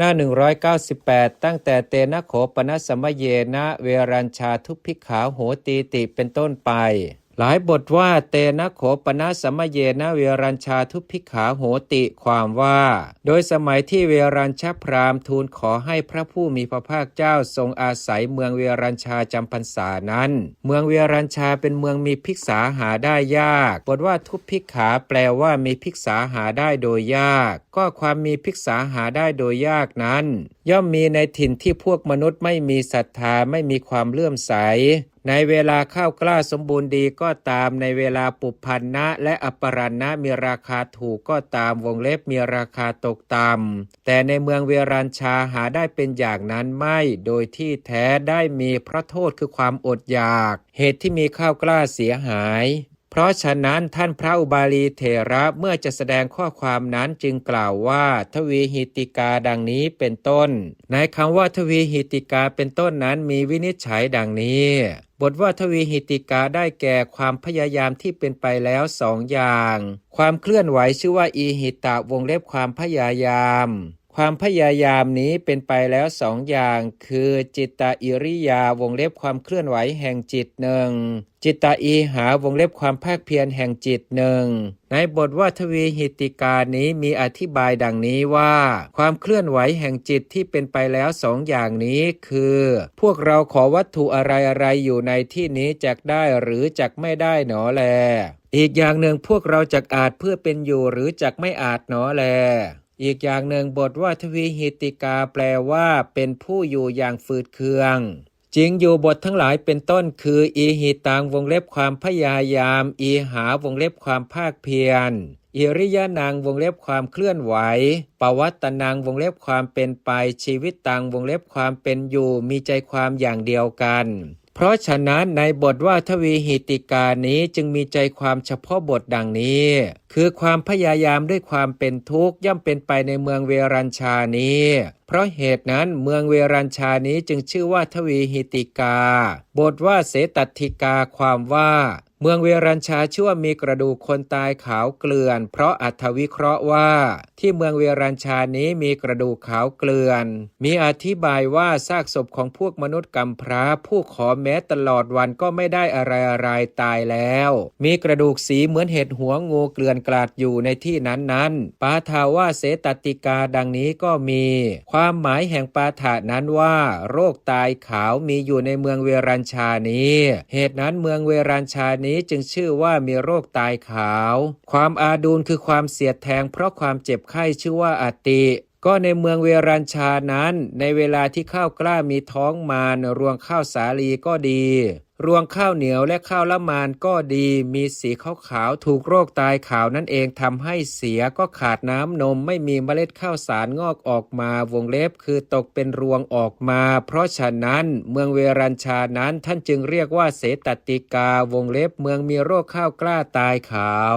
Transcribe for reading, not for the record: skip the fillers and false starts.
หน้า198ตั้งแต่เตนะโขปนสมเยนะเวรัญชาทุพพิขาโหตีติเป็นต้นไปหลายบทว่าเตนะโขปนสมเยนะเวรัญชาทุพพิขาโหติความว่าโดยสมัยที่เวรัญชพราหมณ์ทูลขอให้พระผู้มีพระภาคเจ้าทรงอาศัยเมืองเวรัญชาจำพรรษานั้นเมืองเวรัญชาเป็นเมืองมีภิกษาหาได้ยากบทว่าทุพพิขาแปลว่ามีภิกษาหาได้โดยยากก็ความมีภิกษาหาได้โดยยากนั้นย่อมมีในถิ่นที่พวกมนุษย์ไม่มีศรัทธาไม่มีความเลื่อมใสในเวลาข้าวกล้าสมบูรณ์ดีก็ตามในเวลาปุพพันนะและอัปปรันนะมีราคาถูกก็ตามวงเล็บมีราคาตกต่ำแต่ในเมืองเวรัญชาหาได้เป็นอย่างนั้นไม่โดยที่แท้ได้มีเพราะโทษคือความอดอยากเหตุที่มีข้าวกล้าเสียหายเพราะฉะนั้นท่านพระอุบาลีเถระเมื่อจะแสดงข้อความนั้นจึงกล่าวว่าทวีหิติกาดังนี้เป็นต้นในคำว่าทวีหิติกาเป็นต้นนั้นมีวินิจฉัยดังนี้บทว่าทวีหิติกาได้แก่ความพยายามที่เป็นไปแล้วสองอย่างความเคลื่อนไหวชื่อว่าอีหิตะวงเล็บความพยายามความพยายามนี้เป็นไปแล้วสองอย่างคือจิตตอิริยาวงเล็บความเคลื่อนไหวแห่งจิตหนึ่งจิตตอีหาวงเล็บความภาคเพียรแห่งจิตหนึ่งในบทว่าทวีหิติกานี้มีอธิบายดังนี้ว่าความเคลื่อนไหวแห่งจิตที่เป็นไปแล้วสองอย่างนี้คือพวกเราขอวัตถุอะไรๆอยู่ในที่นี้จักได้หรือจักไม่ได้หนอแลอีกอย่างหนึ่งพวกเราจักอาจเพื่อเป็นอยู่หรือจักไม่อาจหนอแลอีกอย่างหนึ่งบทว่าทวีหิติกาแปลว่าเป็นผู้อยู่อย่างฝืดเคืองจริงอยู่บททั้งหลายเป็นต้นคืออีหิตังวงเล็บความพยายามอีหาวงเล็บความภาคเพียรอิริยานังวงเล็บความเคลื่อนไหวปวัตตนังวงเล็บความเป็นไปชีวิตตังวงเล็บความเป็นอยู่มีใจความอย่างเดียวกันเพราะฉะนั้นในบทว่าทวีหิติกานี้จึงมีใจความเฉพาะบทดังนี้คือความพยายามด้วยความเป็นทุกข์ย่อมเป็นไปในเมืองเวรัญชานี้เพราะเหตุนั้นเมืองเวรัญชานี้จึงชื่อว่าทวีหิติกาบทว่าเสตัตถิกาความว่าเมืองเวรัญชาชื่อว่ามีกระดูกคนตายขาวเกลื่อนเพราะอัตถวิเคราะห์ว่าที่เมืองเวรัญชานี้มีกระดูกขาวเกลื่อนมีอธิบายว่าซากศพของพวกมนุษย์กำพร้าผู้ขอแม้ตลอดวันก็ไม่ได้อะไรตายแล้วมีกระดูกสีเหมือนเห็ดหัวงูเกลื่อนกลาดอยู่ในที่นั้นปาฐาว่าเสตติกาดังนี้ก็มีความหมายแห่งปาฐานั้นว่าโรคตายขาวมีอยู่ในเมืองเวรัญชานี้เหตุนั้นเมืองเวรัญชานี้จึงชื่อว่ามีโรคตายขาวความอาดูลคือความเสียดแทงเพราะความเจ็บไข้ชื่อว่าอติก็ในเมืองเวรัญชานั้นในเวลาที่ข้าวกล้ามีท้องมารรวงข้าวสาลีก็ดีรวงข้าวเหนียวและข้าวละมานก็ดีมีสีขาวถูกโรคตายขาวนั่นเองทำให้เสียก็ขาดน้ำนมไม่มีเมล็ดข้าวสารงอกออกมาวงเล็บคือตกเป็นรวงออกมาเพราะฉะนั้นเมืองเวรัญชานั้นท่านจึงเรียกว่าเสตติกาวงเล็บเมืองมีโรคข้าวกล้าตายขาว